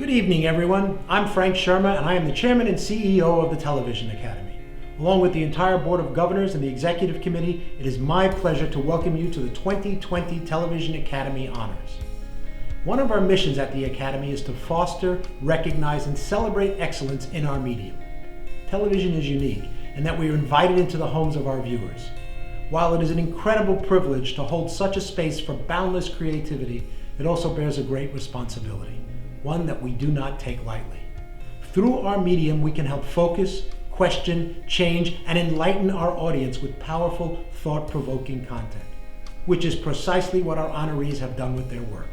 Good evening, everyone. I'm Frank Sherma, and I am the Chairman and CEO of the Television Academy. Along with the entire Board of Governors and the Executive Committee, it is my pleasure to welcome you to the 2020 Television Academy Honors. One of our missions at the Academy is to foster, recognize, and celebrate excellence in our medium. Television is unique in that we are invited into the homes of our viewers. While it is an incredible privilege to hold such a space for boundless creativity, it also bears a great responsibility, one that we do not take lightly. Through our medium, we can help focus, question, change, and enlighten our audience with powerful, thought-provoking content, which is precisely what our honorees have done with their work.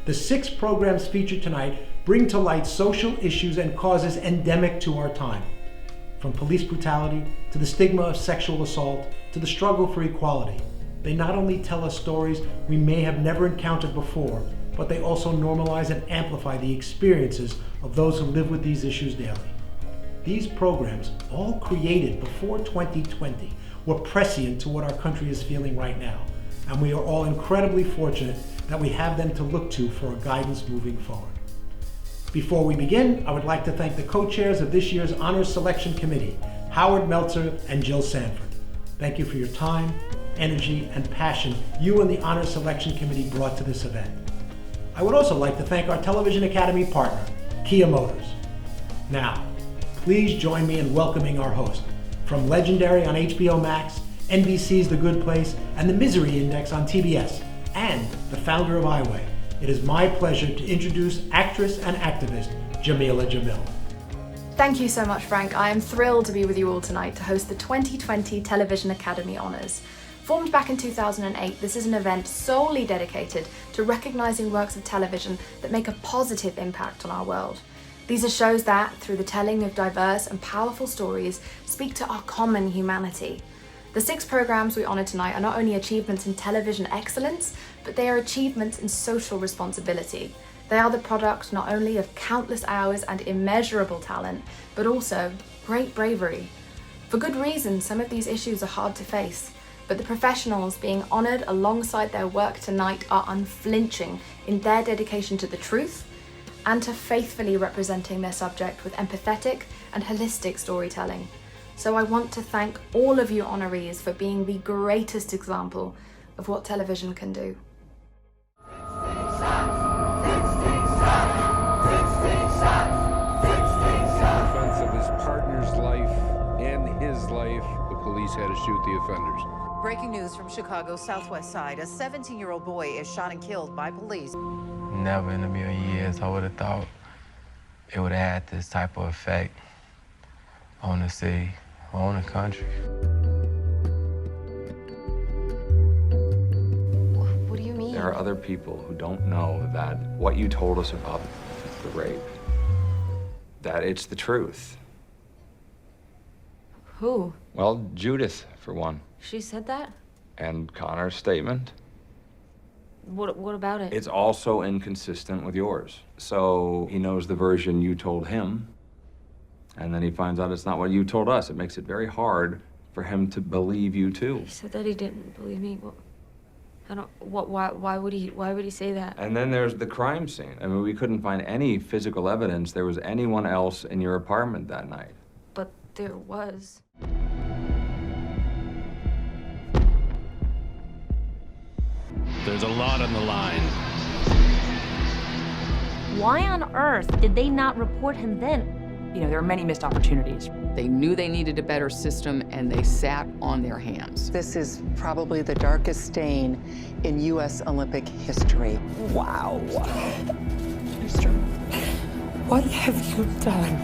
The 6 programs featured tonight bring to light social issues and causes endemic to our time. From police brutality, to the stigma of sexual assault, to the struggle for equality. They not only tell us stories we may have never encountered before, but they also normalize and amplify the experiences of those who live with these issues daily. These programs, all created before 2020, were prescient to what our country is feeling right now, and we are all incredibly fortunate that we have them to look to for guidance moving forward. Before we begin, I would like to thank the co-chairs of this year's Honors Selection Committee, Howard Meltzer and Jill Sanford. Thank you for your time, energy, and passion you and the Honors Selection Committee brought to this event. I would also like to thank our Television Academy partner, Kia Motors. Now, please join me in welcoming our host. From Legendary on HBO Max, NBC's The Good Place, and The Misery Index on TBS, and the founder of iWay, it is my pleasure to introduce actress and activist, Jameela Jamil. Thank you so much, Frank. I am thrilled to be with you all tonight to host the 2020 Television Academy Honors. Formed back in 2008, this is an event solely dedicated to recognizing works of television that make a positive impact on our world. These are shows that, through the telling of diverse and powerful stories, speak to our common humanity. The 6 programs we honor tonight are not only achievements in television excellence, but they are achievements in social responsibility. They are the product not only of countless hours and immeasurable talent, but also great bravery. For good reason, some of these issues are hard to face, but the professionals being honored alongside their work tonight are unflinching in their dedication to the truth and to faithfully representing their subject with empathetic and holistic storytelling. So I want to thank all of you honorees for being the greatest example of what television can do. In defense of his partner's life and his life, the police had to shoot the offenders. Breaking news from Chicago's southwest side. A 17-year-old boy is shot and killed by police. Never in a million years I would have thought it would have had this type of effect on the city, on the country. What do you mean? There are other people who don't know that what you told us about the rape, that it's the truth. Who? Well, Judith, for one. She said that? And Connor's statement. What about it? It's also inconsistent with yours. So he knows the version you told him, and then he finds out it's not what you told us. It makes it very hard for him to believe you too. He said that he didn't believe me. Why would he say that? And then there's the crime scene. I mean, we couldn't find any physical evidence there was anyone else in your apartment that night. But there was. There's a lot on the line. Why on earth did they not report him then? You know, there are many missed opportunities. They knew they needed a better system, and they sat on their hands. This is probably the darkest stain in U.S. Olympic history. Wow. Mister, what have you done?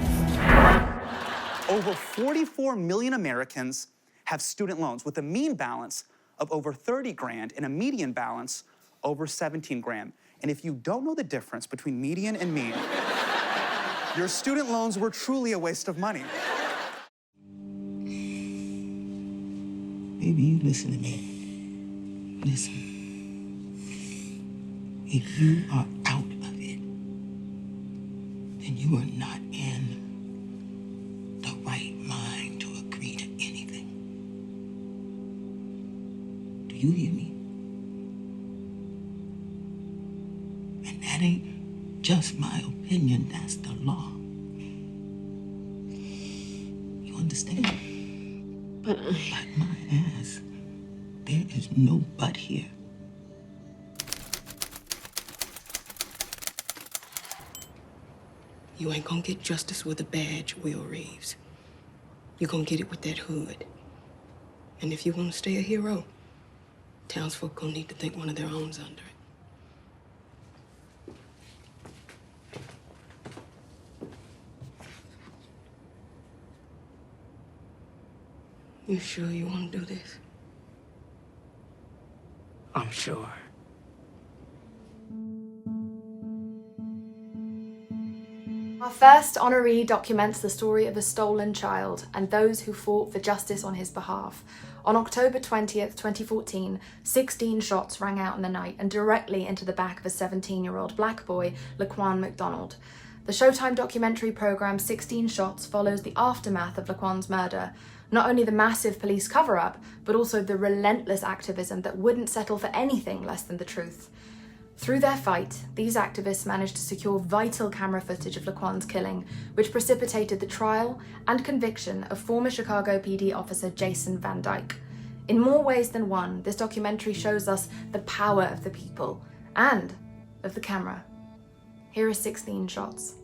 Over 44 million Americans have student loans with a mean balance of over 30 grand and a median balance over 17 grand. And if you don't know the difference between median and mean, your student loans were truly a waste of money. Baby, you listen to me. Listen. If you are out of it, then you are not in the right mind to agree to anything. Do you hear me? And that ain't just my opinion, that's the law. You understand? But my ass, there is no but here. You ain't gonna get justice with a badge, Will Reeves. You're gonna get it with that hood. And if you wanna stay a hero, townsfolk gonna need to think one of their own's under it. You sure you wanna do this? I'm sure. Our first honoree documents the story of a stolen child and those who fought for justice on his behalf. On October 20th, 2014, 16 shots rang out in the night and directly into the back of a 17-year-old black boy, Laquan McDonald. The Showtime documentary program 16 Shots follows the aftermath of Laquan's murder, not only the massive police cover-up, but also the relentless activism that wouldn't settle for anything less than the truth. Through their fight, these activists managed to secure vital camera footage of Laquan's killing, which precipitated the trial and conviction of former Chicago PD officer Jason Van Dyke. In more ways than one, this documentary shows us the power of the people and of the camera. Here are 16 Shots.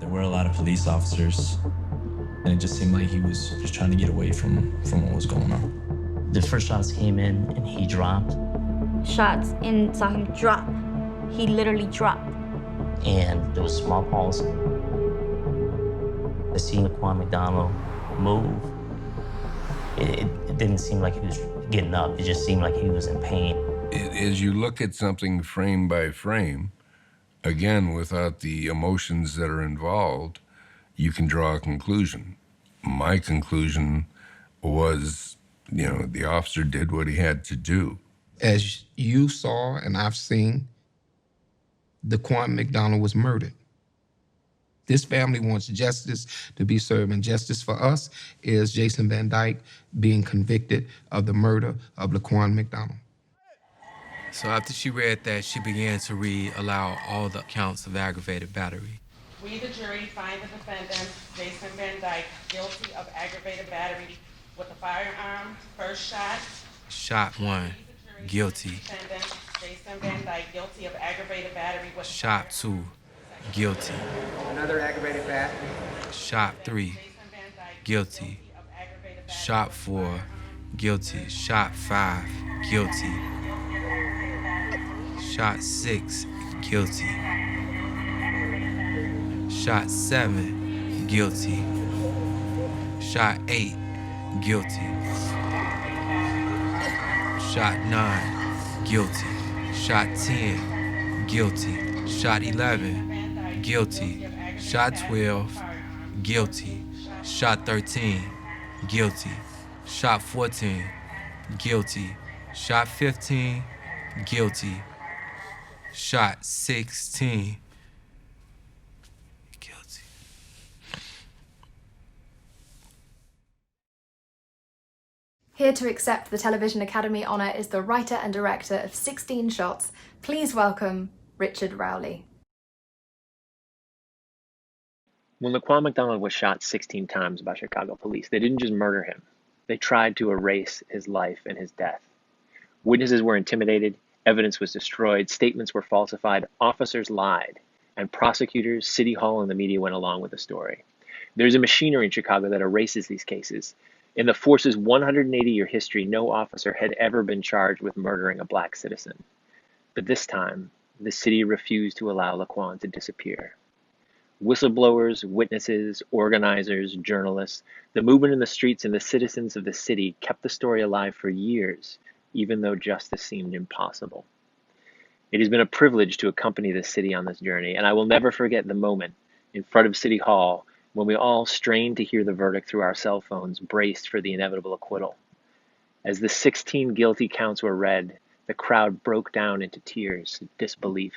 There were a lot of police officers, and it just seemed like he was just trying to get away from what was going on. The first shots came in and he dropped. Shots and saw him drop. He literally dropped. And there was small pulse. I seen Laquan McDonald move. It didn't seem like he was getting up. It just seemed like he was in pain. As you look at something frame by frame, again, without the emotions that are involved, you can draw a conclusion. My conclusion was, the officer did what he had to do. As you saw and I've seen, Laquan McDonald was murdered. This family wants justice to be served, and justice for us is Jason Van Dyke being convicted of the murder of Laquan McDonald. So after she read that, she began to read aloud all the counts of aggravated battery. We, the jury, find the defendant, Jason Van Dyke, guilty of aggravated battery with a firearm, first shot. Shot 1, guilty. Defendant, Jason Van Dyke, guilty of aggravated battery with Shot 2, guilty. Another aggravated bat. Shot 3, guilty. Shot 4, guilty. Shot 5, guilty. Shot 6, guilty. Shot 7, guilty. Shot 8, guilty. Shot 9, guilty. Shot 10, guilty. Shot 11, guilty. Shot 12, guilty. Shot 13, guilty. Shot 14, guilty. Shot 15, guilty. Shot 16, guilty. Here to accept the Television Academy honour is the writer and director of 16 Shots. Please welcome Richard Rowley. When Laquan McDonald was shot 16 times by Chicago police, they didn't just murder him. They tried to erase his life and his death. Witnesses were intimidated, evidence was destroyed, statements were falsified, officers lied, and prosecutors, City Hall, and the media went along with the story. There's a machinery in Chicago that erases these cases. In the force's 180-year history, no officer had ever been charged with murdering a black citizen. But this time, the city refused to allow Laquan to disappear. Whistleblowers, witnesses, organizers, journalists, the movement in the streets and the citizens of the city kept the story alive for years, even though justice seemed impossible. It has been a privilege to accompany the city on this journey, and I will never forget the moment in front of City Hall when we all strained to hear the verdict through our cell phones, braced for the inevitable acquittal. As the 16 guilty counts were read, the crowd broke down into tears of disbelief.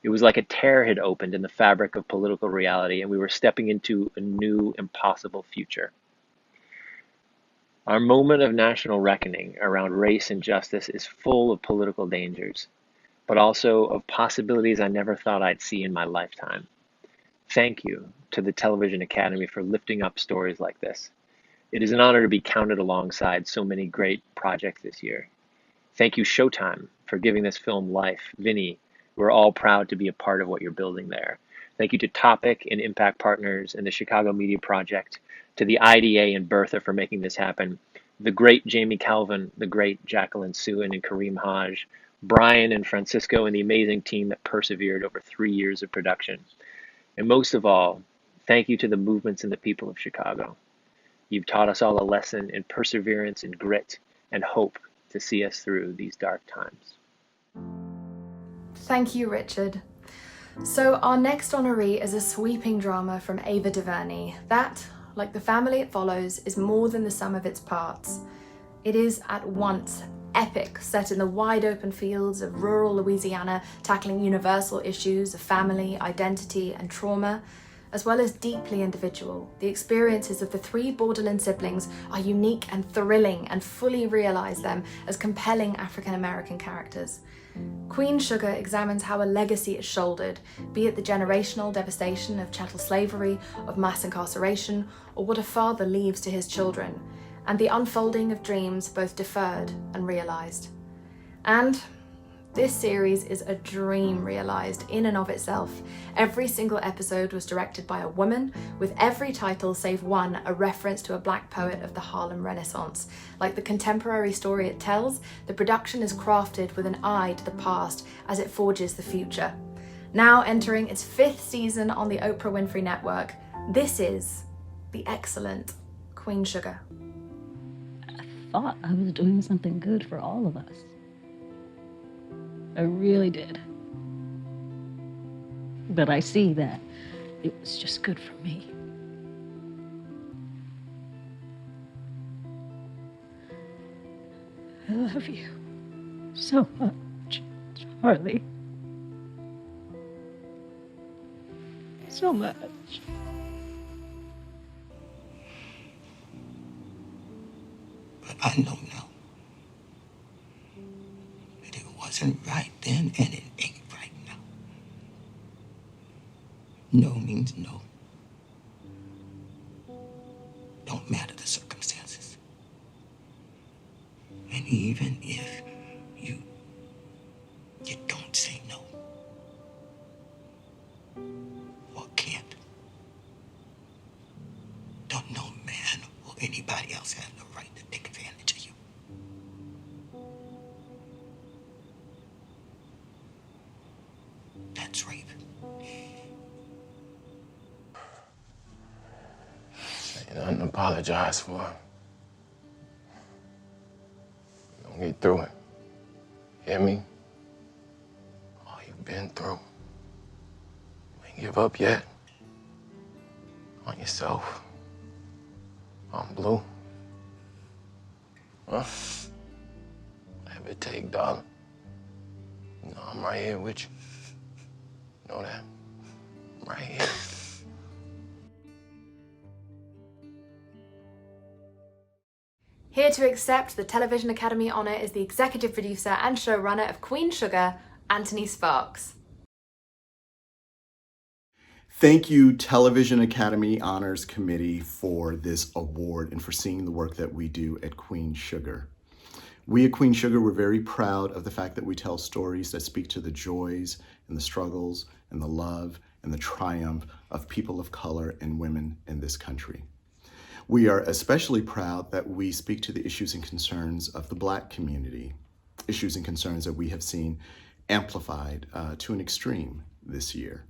It was like a tear had opened in the fabric of political reality, and we were stepping into a new, impossible future. Our moment of national reckoning around race and justice is full of political dangers. but also of possibilities I never thought I'd see in my lifetime. Thank you to the Television Academy for lifting up stories like this. It is an honor to be counted alongside so many great projects this year. Thank you, Showtime, for giving this film life. Vinny, we're all proud to be a part of what you're building there. Thank you to Topic and Impact Partners and the Chicago Media Project, to the IDA and Bertha for making this happen, the great Jamie Calvin, the great Jacqueline Suin and Kareem Hodge, Brian and Francisco and the amazing team that persevered over 3 years of production. And most of all, thank you to the movements and the people of Chicago. You've taught us all a lesson in perseverance and grit and hope to see us through these dark times. Thank you, Richard. So our next honoree is a sweeping drama from Ava DuVernay. That, like the family it follows, is more than the sum of its parts. It is at once epic, set in the wide open fields of rural Louisiana, tackling universal issues of family, identity, and trauma, as well as deeply individual. The experiences of the 3 Borderland siblings are unique and thrilling, and fully realize them as compelling African-American characters. Queen Sugar examines how a legacy is shouldered, be it the generational devastation of chattel slavery, of mass incarceration, or what a father leaves to his children, and the unfolding of dreams both deferred and realized. And this series is a dream realized in and of itself. Every single episode was directed by a woman, with every title save one a reference to a black poet of the Harlem Renaissance. Like the contemporary story it tells, the production is crafted with an eye to the past as it forges the future. Now entering its 5th season on the Oprah Winfrey Network, this is the excellent Queen Sugar. I thought I was doing something good for all of us. I really did. But I see that it was just good for me. I love you so much, Charlie. So much. But I know now. Wasn't right then, and it ain't right now. No means no. Don't matter the circumstances. And even if you don't say no, or can't, don't no man or anybody else have no right to take advantage of you. That's rape. Ain't nothing to apologize for. Don't get through it. Hear me? All you've been through. You ain't give up yet. On yourself. On Blue. Huh? Whatever it take, darling. You know I'm right here with you. Know that? I'm right here. Here to accept the Television Academy honour is the executive producer and showrunner of Queen Sugar, Anthony Sparks. Thank you, Television Academy Honors Committee, for this award and for seeing the work that we do at Queen Sugar. We at Queen Sugar, we're very proud of the fact that we tell stories that speak to the joys and the struggles and the love and the triumph of people of color and women in this country. We are especially proud that we speak to the issues and concerns of the Black community, issues and concerns that we have seen amplified to an extreme this year.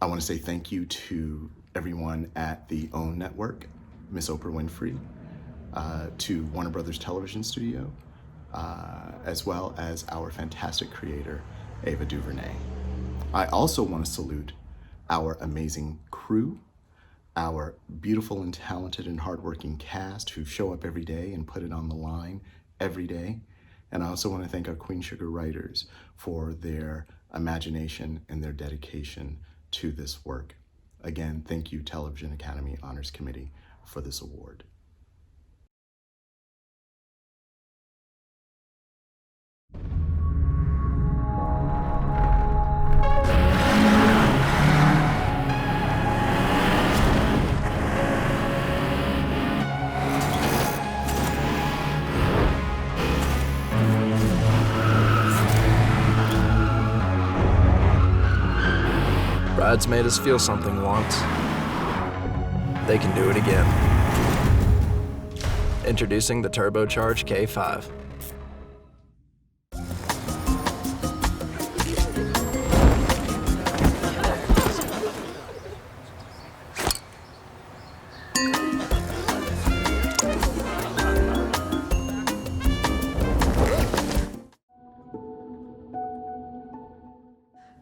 I want to say thank you to everyone at the OWN Network, Miss Oprah Winfrey, to Warner Brothers Television Studio, as well as our fantastic creator, Ava DuVernay. I also want to salute our amazing crew, our beautiful and talented and hardworking cast who show up every day and put it on the line every day. And I also want to thank our Queen Sugar writers for their imagination and their dedication to this work. Again, thank you, Television Academy Honors Committee, for this award. Dads made us feel something once. They can do it again. Introducing the turbocharged K5.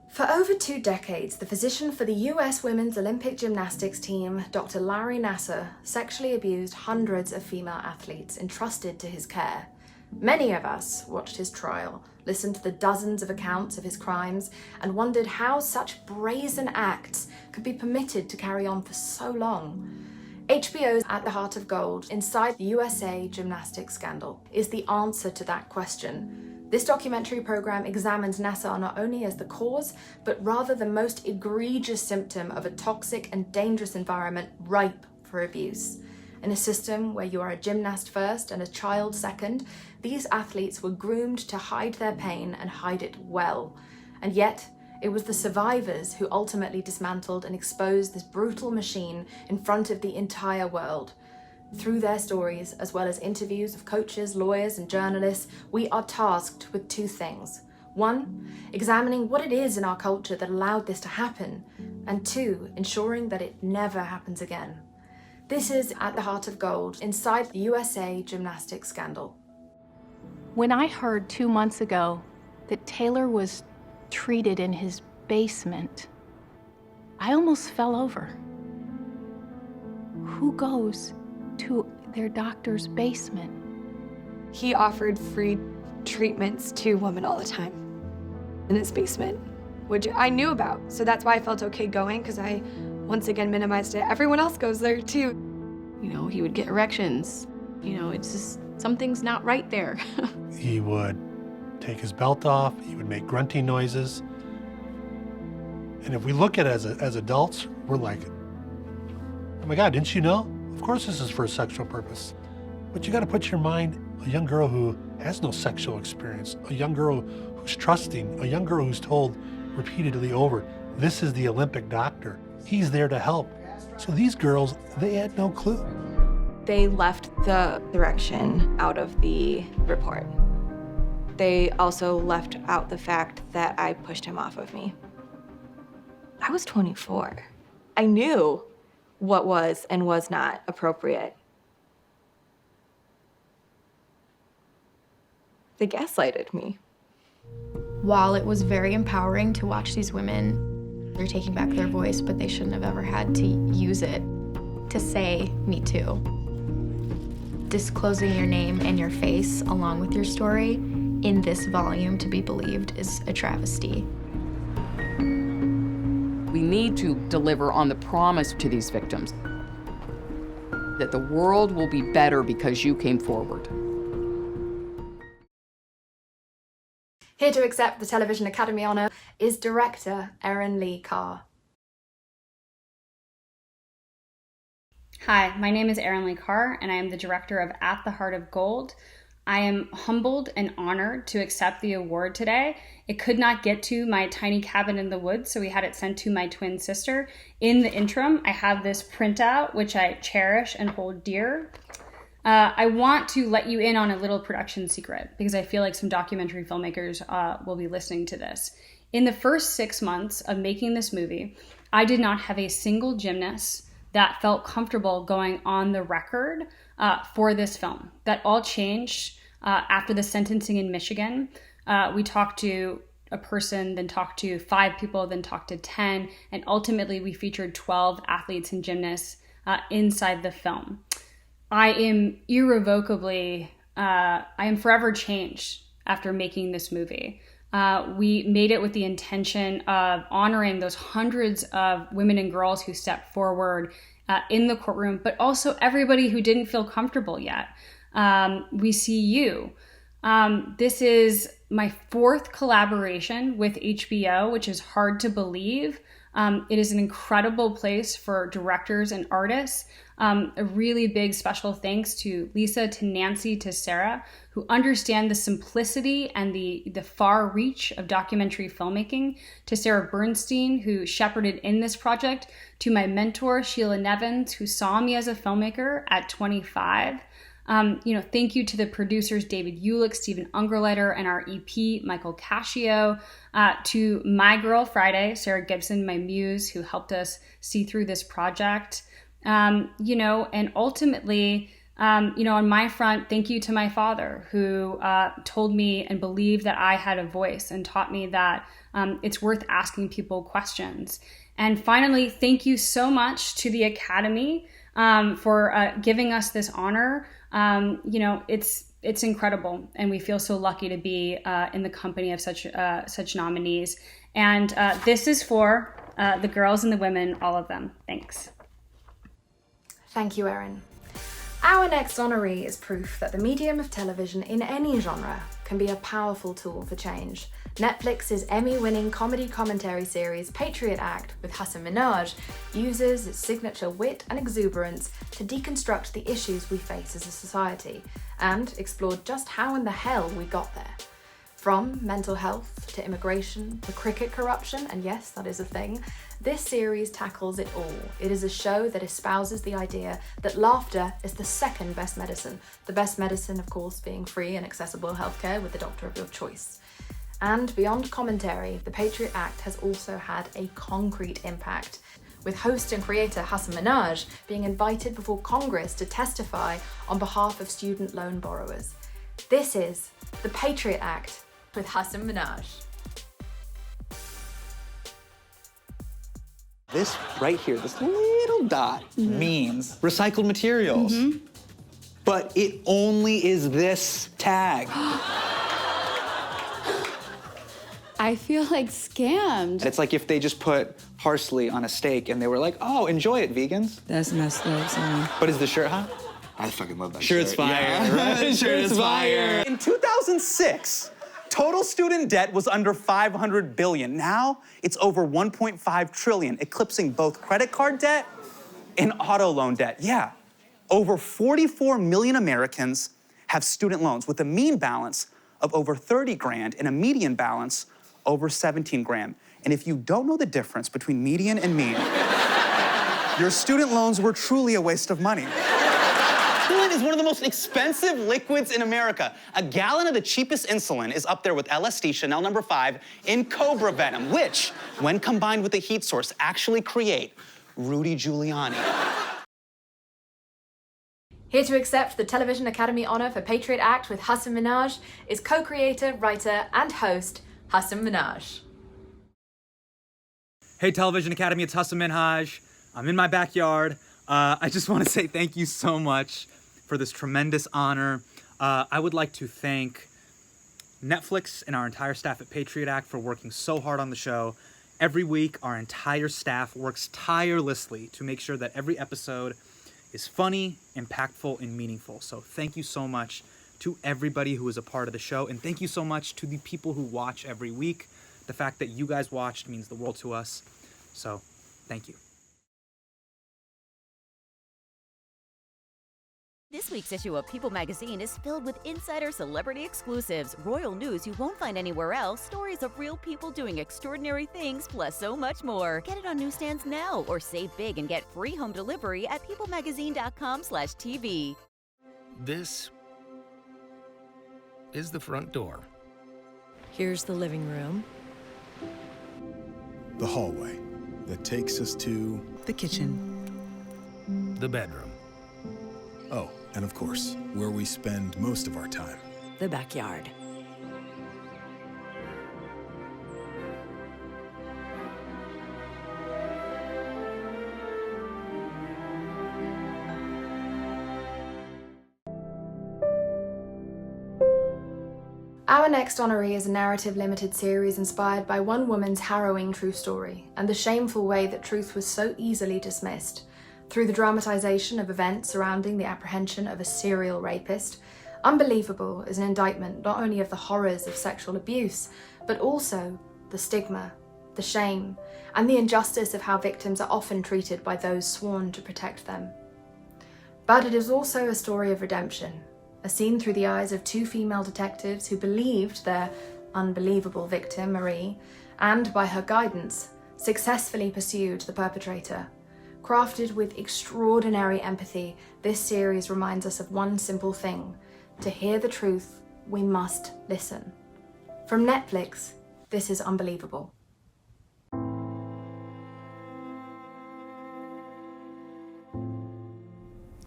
For over 2 decades, the physician for the US Women's Olympic Gymnastics team, Dr. Larry Nassar, sexually abused hundreds of female athletes entrusted to his care. Many of us watched his trial, listened to the dozens of accounts of his crimes, and wondered how such brazen acts could be permitted to carry on for so long. HBO's At the Heart of Gold, Inside the USA Gymnastics Scandal, is the answer to that question. This documentary program examines Nassar not only as the cause, but rather the most egregious symptom of a toxic and dangerous environment ripe for abuse. In a system where you are a gymnast first and a child second, these athletes were groomed to hide their pain and hide it well. And yet, it was the survivors who ultimately dismantled and exposed this brutal machine in front of the entire world. Through their stories, as well as interviews of coaches, lawyers, and journalists, we are tasked with 2 things. 1, examining what it is in our culture that allowed this to happen, and 2, ensuring that it never happens again. This is At the Heart of Gold, Inside the USA Gymnastics Scandal. When I heard 2 months ago that Taylor was treated in his basement, I almost fell over. Who goes to their doctor's basement? He offered free treatments to women all the time in his basement, which I knew about. So that's why I felt okay going, because I once again minimized it. Everyone else goes there too. You know, he would get erections. You know, it's just, something's not right there. He would take his belt off, he would make grunting noises. And if we look at it as adults, we're like, oh my God, didn't you know? Of course this is for a sexual purpose. But you gotta put your mind, a young girl who has no sexual experience, a young girl who's trusting, a young girl who's told repeatedly over, this is the Olympic doctor. He's there to help. So these girls, they had no clue. They left the erection out of the report. They also left out the fact that I pushed him off of me. I was 24. I knew what was and was not appropriate. They gaslighted me. While it was very empowering to watch these women, they're taking back their voice, but they shouldn't have ever had to use it to say, me too. Disclosing your name and your face along with your story in this volume to be believed is a travesty. We need to deliver on the promise to these victims that the world will be better because you came forward. Here to accept the Television Academy Honor is director Erin Lee Carr. Hi, my name is Erin Lee Carr, and I am the director of At the Heart of Gold. I am humbled and honored to accept the award today. It could not get to my tiny cabin in the woods, so we had it sent to my twin sister. In the interim, I have this printout, which I cherish and hold dear. I want to let you in on a little production secret, because I feel like some documentary filmmakers will be listening to this. In the first 6 months of making this movie, I did not have a single gymnast that felt comfortable going on the record for this film. That all changed after the sentencing in Michigan. We talked to a person, then talked to 5 people, then talked to 10, and ultimately we featured 12 athletes and gymnasts inside the film. I am forever changed after making this movie. We made it with the intention of honoring those hundreds of women and girls who stepped forward in the courtroom, but also everybody who didn't feel comfortable yet. We see you. This is my 4th collaboration with HBO, which is hard to believe. It is an incredible place for directors and artists. A really big special thanks to Lisa, to Nancy, to Sarah, who understand the simplicity and the far reach of documentary filmmaking, to Sarah Bernstein, who shepherded in this project, to my mentor, Sheila Nevins, who saw me as a filmmaker at 25. Thank you to the producers, David Ulick, Stephen Ungerleider, and our EP, Michael Cascio, to my girl, Friday, Sarah Gibson, my muse, who helped us see through this project. And ultimately, on my front, thank you to my father, who told me and believed that I had a voice and taught me that it's worth asking people questions. And finally, thank you so much to the Academy for giving us this honor. It's incredible, and we feel so lucky to be in the company of such nominees. And this is for the girls and the women, all of them. Thanks. Thank you, Erin. Our next honoree is proof that the medium of television in any genre can be a powerful tool for change. Netflix's Emmy-winning comedy commentary series Patriot Act with Hasan Minhaj uses its signature wit and exuberance to deconstruct the issues we face as a society and explore just how in the hell we got there. From mental health to immigration to cricket corruption, and yes, that is a thing, this series tackles it all. It is a show that espouses the idea that laughter is the second best medicine. The best medicine, of course, being free and accessible healthcare with the doctor of your choice. And beyond commentary, the Patriot Act has also had a concrete impact, with host and creator Hasan Minhaj being invited before Congress to testify on behalf of student loan borrowers. This is the Patriot Act with Hasan Minhaj. This right here, this little dot means recycled materials. But it only is this tag. I feel like scammed. It's like if they just put parsley on a steak and they were like, oh, enjoy it, vegans. That's messed up, sorry. But is the shirt hot? I fucking love that Sure, shirt. it's fire, Yeah. right? Sure, it's fire. In 2006, total student debt was under $500 billion. Now, it's over $1.5 trillion, eclipsing both credit card debt and auto loan debt. Yeah, over 44 million Americans have student loans with a mean balance of over 30 grand and a median balance over 17 grand. And if you don't know the difference between median and mean, your student loans were truly a waste of money. Coolant is one of the most expensive liquids in America. A gallon of the cheapest insulin is up there with LSD, Chanel No. 5, and Cobra Venom, which, when combined with a heat source, actually create Rudy Giuliani. Here to accept the Television Academy honor for Patriot Act with Hasan Minhaj is co-creator, writer, and host Hasan Minhaj. Hey, Television Academy, it's Hasan Minhaj. I'm in my backyard. I just want to say thank you so much for this tremendous honor. I would like to thank Netflix and our entire staff at Patriot Act for working so hard on the show. Every week, our entire staff works tirelessly to make sure that every episode is funny, impactful, and meaningful. So thank you so much to everybody who is a part of the show, and thank you so much to the people who watch every week. The fact that you guys watched means the world to us. So thank you. This week's issue of People magazine is filled with insider celebrity exclusives, royal news you won't find anywhere else, stories of real people doing extraordinary things, plus so much more. Get it on newsstands now or save big and get free home delivery at peoplemagazine.com/TV. This is the front door. Here's the living room. The hallway that takes us to the kitchen. The bedroom. Oh, and of course, where we spend most of our time. The backyard. Our next honoree is a narrative limited series inspired by one woman's harrowing true story and the shameful way that truth was so easily dismissed. Through the dramatization of events surrounding the apprehension of a serial rapist, Unbelievable is an indictment not only of the horrors of sexual abuse, but also the stigma, the shame, and the injustice of how victims are often treated by those sworn to protect them. But it is also a story of redemption, a scene through the eyes of two female detectives who believed their unbelievable victim, Marie, and by her guidance, successfully pursued the perpetrator. Crafted with extraordinary empathy, this series reminds us of one simple thing: to hear the truth, we must listen. From Netflix, this is Unbelievable.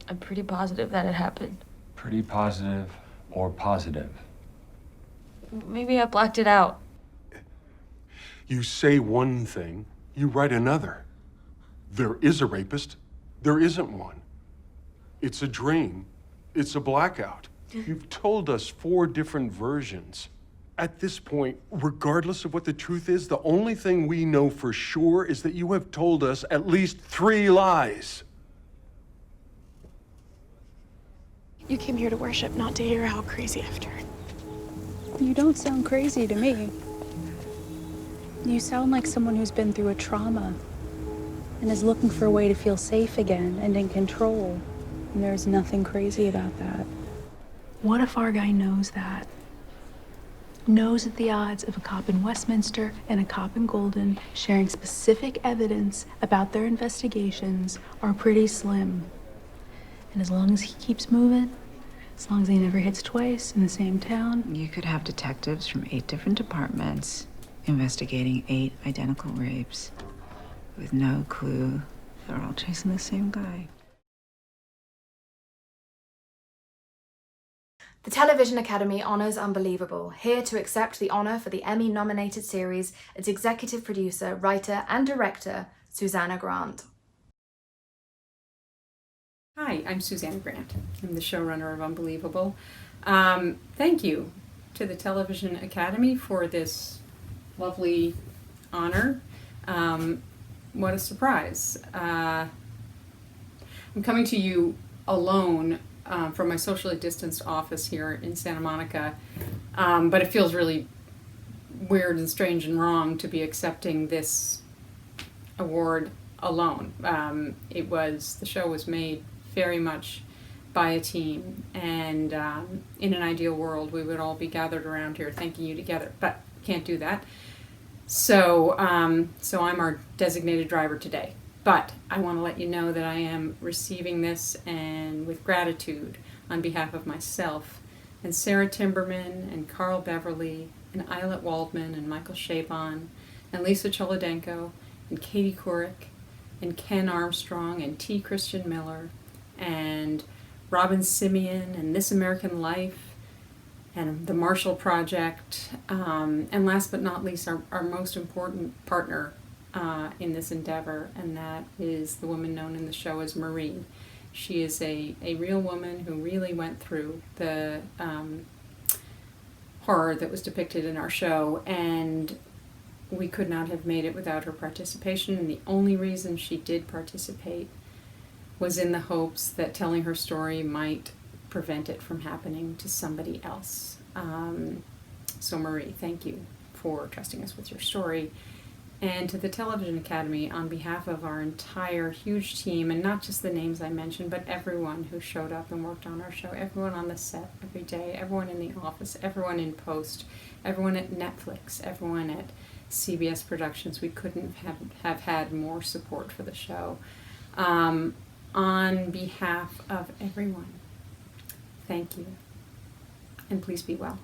I'm pretty positive that it happened. Pretty positive or positive? Maybe I blacked it out. You say one thing, you write another. There is a rapist. There isn't one. It's a dream. It's a blackout. You've told us 4 different versions. At this point, regardless of what the truth is, the only thing we know for sure is that you have told us at least 3 lies. You came here to worship, not to hear how crazy I've turned. You don't sound crazy to me. You sound like someone who's been through a trauma and is looking for a way to feel safe again and in control. And there's nothing crazy about that. What if our guy knows that? Knows that the odds of a cop in Westminster and a cop in Golden sharing specific evidence about their investigations are pretty slim. And as long as he keeps moving, as long as he never hits twice in the same town. You could have detectives from 8 different departments investigating 8 identical rapes with no clue they're all chasing the same guy. The Television Academy honors Unbelievable, here to accept the honor for the Emmy-nominated series as executive producer, writer, and director, Susanna Grant. Hi, I'm Susanna Grant. I'm the showrunner of Unbelievable. Thank you to the Television Academy for this lovely honor. What a surprise. I'm coming to you alone from my socially distanced office here in Santa Monica, but it feels really weird and strange and wrong to be accepting this award alone. The show was made very much by a team, and in an ideal world we would all be gathered around here thanking you together, but can't do that. So I'm our designated driver today. But I want to let you know that I am receiving this and with gratitude on behalf of myself and Sarah Timberman and Carl Beverly and Islet Waldman and Michael Chabon and Lisa Cholodenko and Katie Couric and Ken Armstrong and T. Christian Miller and Robin Simeon and This American Life and the Marshall Project, and last but not least, our most important partner in this endeavor, and that is the woman known in the show as Marie. She is a real woman who really went through the horror that was depicted in our show, and we could not have made it without her participation, and the only reason she did participate was in the hopes that telling her story might prevent it from happening to somebody else. So Marie, thank you for trusting us with your story. And to the Television Academy, on behalf of our entire huge team, and not just the names I mentioned, but everyone who showed up and worked on our show, everyone on the set every day, everyone in the office, everyone in post, everyone at Netflix, everyone at CBS Productions, we couldn't have had more support for the show. On behalf of everyone, thank you, and please be well.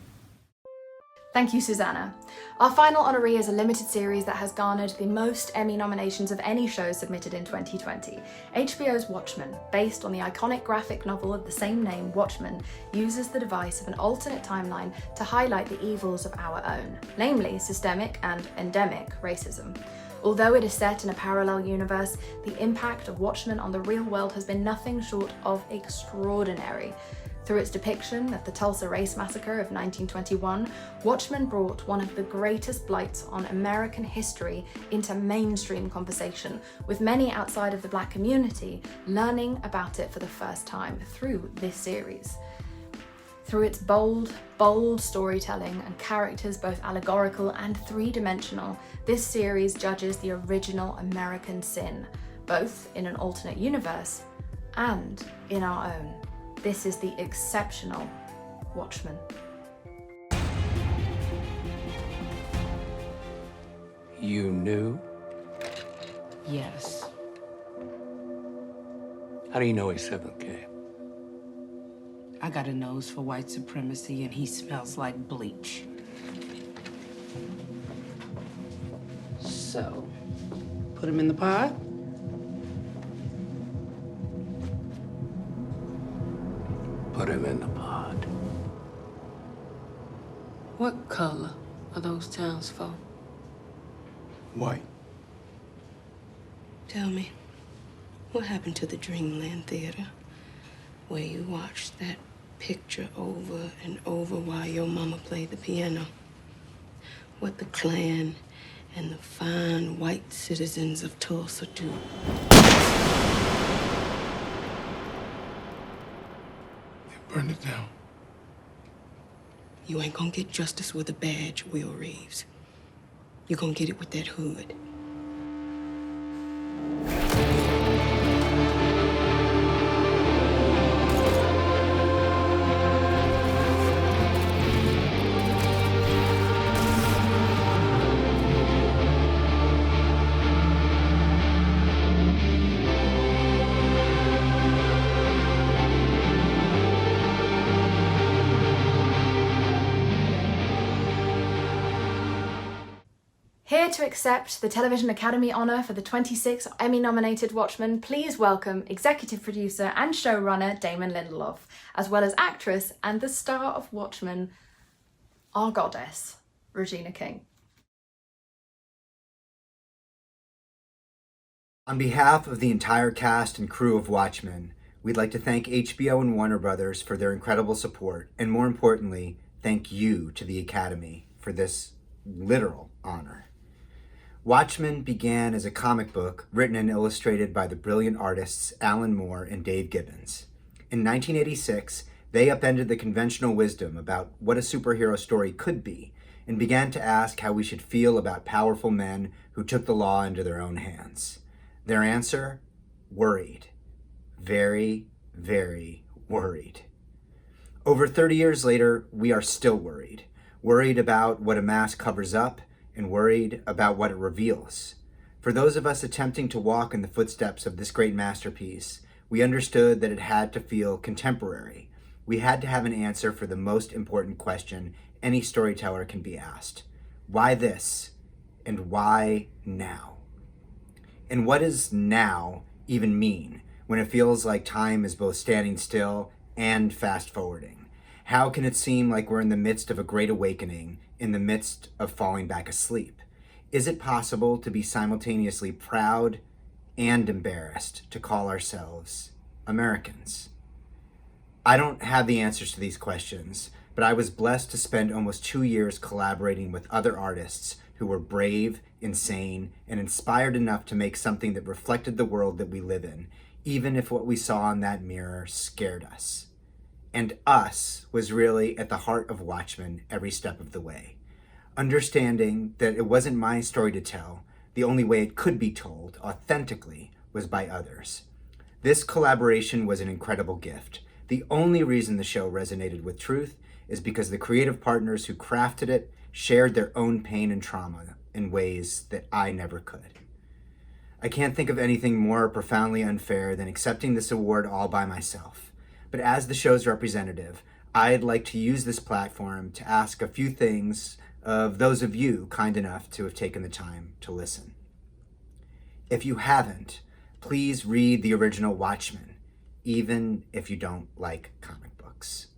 Thank you, Susanna. Our final honoree is a limited series that has garnered the most Emmy nominations of any show submitted in 2020. HBO's Watchmen, based on the iconic graphic novel of the same name, Watchmen, uses the device of an alternate timeline to highlight the evils of our own, namely systemic and endemic racism. Although it is set in a parallel universe, the impact of Watchmen on the real world has been nothing short of extraordinary. Through its depiction of the Tulsa Race Massacre of 1921, Watchmen brought one of the greatest blights on American history into mainstream conversation, with many outside of the Black community learning about it for the first time through this series. Through its bold storytelling and characters both allegorical and three-dimensional, this series judges the original American sin, both in an alternate universe and in our own. This is the exceptional Watchmen. You knew? Yes. How do you know he's 7K? I got a nose for white supremacy, and he smells like bleach. So, put him in the pod? Put him in the pod. What color are those townsfolk? White. Tell me, what happened to the Dreamland Theater, where you watched that picture over and over while your mama played the piano? What the Klan and the fine white citizens of Tulsa do? They burned it down. You ain't gonna get justice with a badge, Will Reeves. You're gonna get it with that hood. Here to accept the Television Academy honor for the 26th Emmy-nominated Watchmen, please welcome executive producer and showrunner Damon Lindelof, as well as actress and the star of Watchmen, our goddess, Regina King. On behalf of the entire cast and crew of Watchmen, we'd like to thank HBO and Warner Brothers for their incredible support, and more importantly, thank you to the Academy for this literal honor. Watchmen began as a comic book written and illustrated by the brilliant artists Alan Moore and Dave Gibbons. In 1986, they upended the conventional wisdom about what a superhero story could be and began to ask how we should feel about powerful men who took the law into their own hands. Their answer? Worried. Very, very worried. Over 30 years later, we are still worried. Worried about what a mask covers up, and worried about what it reveals. For those of us attempting to walk in the footsteps of this great masterpiece, we understood that it had to feel contemporary. We had to have an answer for the most important question any storyteller can be asked. Why this? And why now? And what does now even mean when it feels like time is both standing still and fast forwarding? How can it seem like we're in the midst of a great awakening, in the midst of falling back asleep? Is it possible to be simultaneously proud and embarrassed to call ourselves Americans? I don't have the answers to these questions, but I was blessed to spend almost 2 years collaborating with other artists who were brave, insane, and inspired enough to make something that reflected the world that we live in, even if what we saw in that mirror scared us. And us was really at the heart of Watchmen every step of the way. Understanding that it wasn't my story to tell, the only way it could be told authentically was by others. This collaboration was an incredible gift. The only reason the show resonated with truth is because the creative partners who crafted it shared their own pain and trauma in ways that I never could. I can't think of anything more profoundly unfair than accepting this award all by myself. But as the show's representative, I'd like to use this platform to ask a few things of those of you kind enough to have taken the time to listen. If you haven't, please read the original Watchmen, even if you don't like comic books.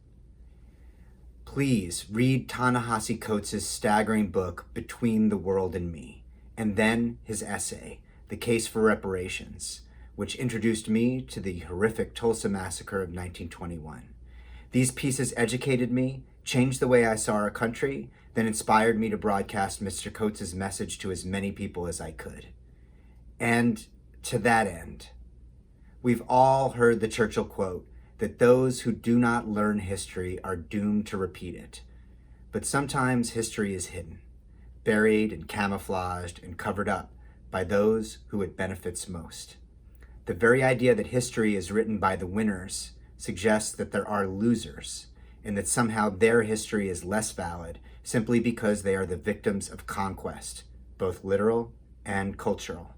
Please read Ta-Nehisi Coates' staggering book, Between the World and Me, and then his essay, The Case for Reparations, which introduced me to the horrific Tulsa Massacre of 1921. These pieces educated me, changed the way I saw our country, then inspired me to broadcast Mr. Coates' message to as many people as I could. And to that end, we've all heard the Churchill quote that those who do not learn history are doomed to repeat it. But sometimes history is hidden, buried and camouflaged and covered up by those who it benefits most. The very idea that history is written by the winners suggests that there are losers, and that somehow their history is less valid simply because they are the victims of conquest, both literal and cultural.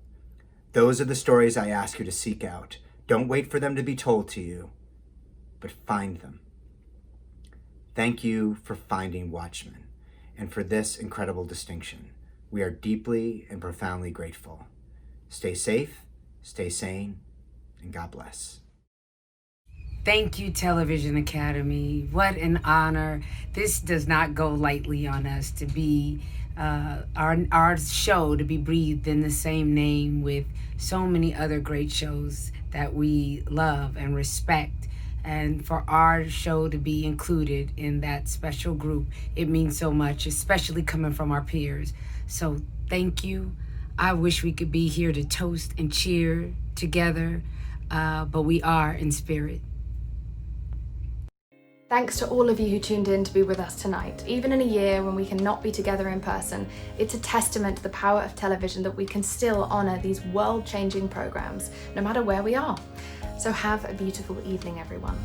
Those are the stories I ask you to seek out. Don't wait for them to be told to you, but find them. Thank you for finding Watchmen and for this incredible distinction. We are deeply and profoundly grateful. Stay safe, stay sane, and God bless. Thank you, Television Academy. What an honor. This does not go lightly on us to be our show to be breathed in the same name with so many other great shows that we love and respect. And for our show to be included in that special group, it means so much, especially coming from our peers. So thank you. I wish we could be here to toast and cheer together, but we are in spirit. Thanks to all of you who tuned in to be with us tonight. Even in a year when we cannot be together in person, it's a testament to the power of television that we can still honour these world-changing programmes, no matter where we are. So have a beautiful evening, everyone.